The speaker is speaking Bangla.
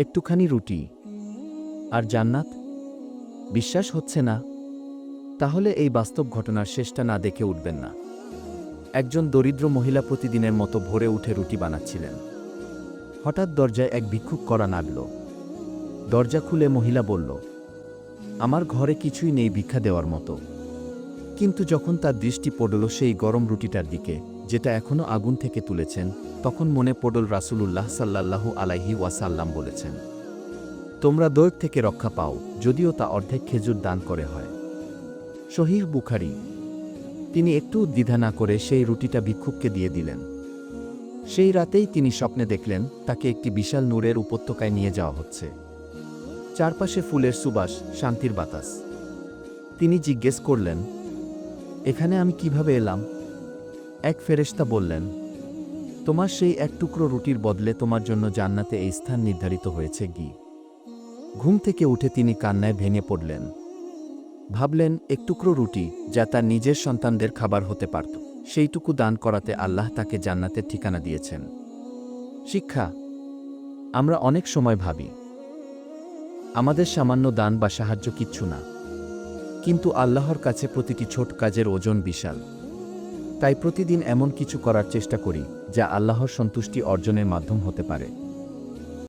একটুখানি রুটি আর জান্নাত? বিশ্বাস হচ্ছে না? তাহলে এই বাস্তব ঘটনার শেষটা না দেখে উঠবেন না। একজন দরিদ্র মহিলা প্রতিদিনের মতো ভোরে উঠে রুটি বানাচ্ছিলেন। হঠাৎ দরজায় এক ভিক্ষুক কড়া নাড়ল। দরজা খুলে মহিলা বলল, আমার ঘরে কিছুই নেই ভিক্ষা দেওয়ার মতো। কিন্তু যখন তার দৃষ্টি পড়ল সেই গরম রুটিটার দিকে, যেটা এখনো আগুন থেকে তুলেছেন, তখন মনে পড়ল রাসূলুল্লাহ সাল্লাল্লাহু আলাইহি ওয়াসাল্লাম বলেছেন, তোমরা দৈব থেকে রক্ষা পাও, যদিও তা অর্ধেক খেজুর দান করে হয়। সহিহ বুখারী। তিনি একটু দ্বিধা না করে সেই রুটিটা ভিক্ষুককে দিয়ে দিলেন। সেই রাতেই তিনি স্বপ্নে দেখলেন তাকে একটি বিশাল নূরের উপত্যকায় নিয়ে যাওয়া হচ্ছে। চারপাশে ফুলের সুবাস, শান্তির বাতাস। তিনি জিজ্ঞেস করলেন, এখানে আমি কিভাবে এলাম? এক ফেরেশতা বললেন, তোমার সেই এক টুকরো রুটির বদলে তোমার জন্য জান্নাতে এই স্থান নির্ধারিত হয়েছে গি। ঘুম থেকে উঠে তিনি কান্নায় ভেঙে পড়লেন। ভাবলেন, এক টুকরো রুটি, যা তার নিজের সন্তানদের খাবার হতে পারত, সেইটুকু দান করাতে আল্লাহ তাকে জান্নাতের ঠিকানা দিয়েছেন। শিক্ষা। আমরা অনেক সময় ভাবি, আমাদের সামান্য দান বা সাহায্য কিচ্ছু না। কিন্তু আল্লাহর কাছে প্রতিটি ছোট কাজের ওজন বিশাল। তাই প্রতিদিন এমন কিছু করার চেষ্টা করি, যা আল্লাহর সন্তুষ্টি অর্জনের মাধ্যম হতে পারে।